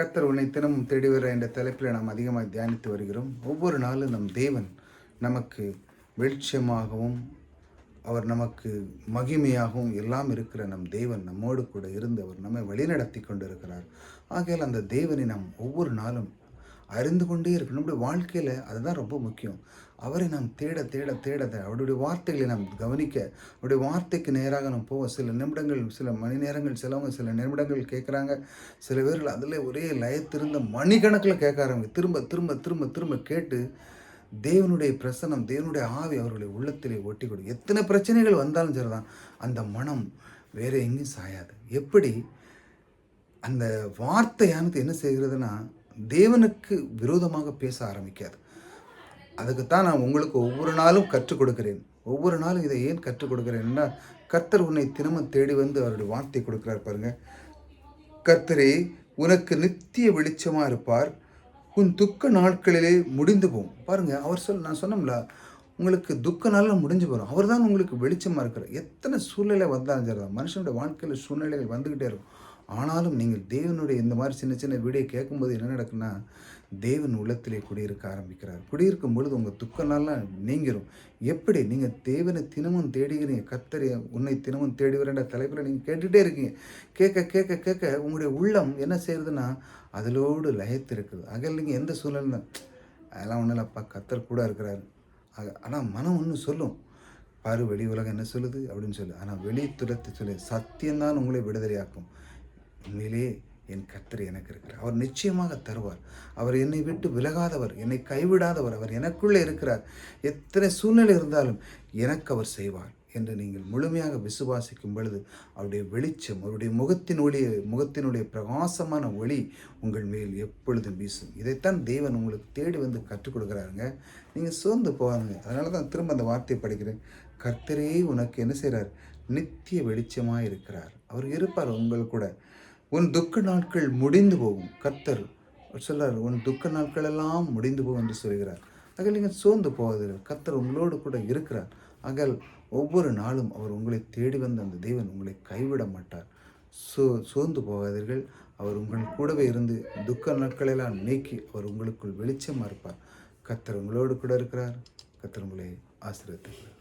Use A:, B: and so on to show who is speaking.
A: கர்த்தர் உன்னை தினமும் தேடி வர என்ற தலைப்பில் நாம் அதிகமாக தியானித்து வருகிறோம். ஒவ்வொரு நாளும் நம் தேவன் நமக்கு வெளிச்சமாகவும் அவர் நமக்கு மகிமையாகவும் எல்லாம் இருக்கிற நம் தேவன் நம்மோடு கூட இருந்து அவர் நம்மை வழிநடத்தி கொண்டு இருக்கிறார். ஆகையால் அந்த தேவனை நாம் ஒவ்வொரு நாளும் அறிந்து கொண்டே இருக்கணும். நம்முடைய வாழ்க்கையில் அதுதான் ரொம்ப முக்கியம். அவரை நாம் தேட தேட தேட அவருடைய வார்த்தைகளை நாம் கவனிக்க, அவருடைய வார்த்தைக்கு நேராக நாம் போவோம். சில நிமிடங்கள், சில மணி நேரங்கள் சிலவங்க சில நிமிடங்கள் கேட்குறாங்க. சில பேர்கள் அதில் ஒரே லயத்திருந்த மணிக்கணக்கில் கேட்க ஆரம்பிங்க. திரும்ப திரும்ப திரும்ப திரும்ப கேட்டு தேவனுடைய பிரசனம், தேவனுடைய ஆவி அவர்களுடைய உள்ளத்திலே ஒட்டி கொடுக்கும். எத்தனை பிரச்சனைகள் வந்தாலும் சரிதான், அந்த மனம் வேறு எங்கேயும் சாயாது. எப்படி அந்த வார்த்தையானது என்ன செய்கிறதுனா தேவனுக்கு விரோதமாக பேச ஆரம்பிக்காது. அதுக்குத்தான் நான் உங்களுக்கு ஒவ்வொரு நாளும் கற்றுக் கொடுக்கிறேன். ஒவ்வொரு நாளும் இதை ஏன் கற்றுக் கொடுக்கிறேன்னா, கர்த்தர் உன்னை தினமும் தேடி வந்து அவருடைய வார்த்தை கொடுக்கிறார் பாருங்க. கர்த்தரே உனக்கு நித்திய வெளிச்சமாக இருப்பார், உன் துக்க நாட்களிலே முடிந்து போகும். பாருங்க, அவர் நான் சொன்னோம்ல, உங்களுக்கு துக்க நாளில் முடிஞ்சு போகிறோம். அவர் தான் உங்களுக்கு வெளிச்சமாக இருக்கிறார். எத்தனை சூழ்நிலை வந்தாலும் சரிதான், மனுஷனுடைய வாழ்க்கையில் சூழ்நிலைகள் வந்துக்கிட்டே இருக்கும். ஆனாலும் நீங்கள் தேவனுடைய இந்த மாதிரி சின்ன சின்ன வீடியோ கேட்கும்போது என்ன நடக்குன்னா, தேவன் உள்ளத்திலே குடியிருக்க ஆரம்பிக்கிறார். குடியிருக்கும் பொழுது உங்கள் துக்க நாள்லாம் நீங்கிரும். எப்படி நீங்கள் தேவனை தினமும் தேடுகிறீங்க, கர்த்தரை உன்னை தினமும் தேடி வரேன்ற தலைப்பில் நீங்கள் கேட்டுகிட்டே இருக்கீங்க. கேட்க கேட்க கேட்க உங்களுடைய உள்ளம் என்ன செய்யுதுன்னா அதிலோடு லயத்து இருக்குது. அதில் நீங்கள் எந்த சூழ்நிலை அதெல்லாம் ஒன்றும் இல்லைப்பா, கர்த்தர் கூட இருக்கிறாரு. ஆனால் மனம் ஒன்று சொல்லும், பாரு வெளி உலகம் என்ன சொல்லுது அப்படின்னு சொல்லு. ஆனால் வெளி துரத்து சொல்லு, சத்தியம்தான் உங்களை விடுதலையாக்கும். உண்மையிலேயே என் கர்த்தர் எனக்கு இருக்கிறார். அவர் நிச்சயமாக தருவார். அவர் என்னை விட்டு விலகாதவர், என்னை கைவிடாதவர். அவர் எனக்குள்ளே இருக்கிறார். எத்தனை சூழ்நிலை இருந்தாலும் எனக்கு அவர் செய்வார் என்று நீங்கள் முழுமையாக விசுவாசிக்கும் பொழுது அவருடைய வெளிச்சம், அவருடைய முகத்தினுடைய பிரகாசமான ஒளி உங்கள் மேல் எப்பொழுதும் வீசும். இதைத்தான் தேவன் உங்களுக்கு தேடி வந்து கற்றுக் கொடுக்குறாருங்க. நீங்கள் சோர்ந்து போவாங்க. அதனால தான் திரும்ப அந்த வார்த்தையை படிக்கிறேன். கர்த்தரே உனக்கு என்ன செய்கிறார்? நித்திய வெளிச்சமாக இருக்கிறார். அவர் இருப்பார் உங்கள் கூட. உன் துக்க நாட்கள் முடிந்து போகும். கர்த்தர் சொல்றார், உன் துக்க நாட்கள் எல்லாம் முடிந்து போகும் என்று சொல்கிறார். ஆக நீங்கள் சோர்ந்து போவதில்லை. கர்த்தர் உங்களோடு கூட இருக்கிறார். ஆக ஒவ்வொரு நாளும் அவர் உங்களை தேடி வந்த அந்த தேவன் உங்களை கைவிட மாட்டார். சோர்ந்து போகாதீர்கள். அவர் உங்கள் கூடவே இருந்து துக்க நாட்களெல்லாம் நீக்கி அவர் உங்களுக்குள் வெளிச்சமாக இருப்பார். கர்த்தர் உங்களோடு கூட இருக்கிறார். கர்த்தர் உங்களை ஆசீர்வதிப்பார்.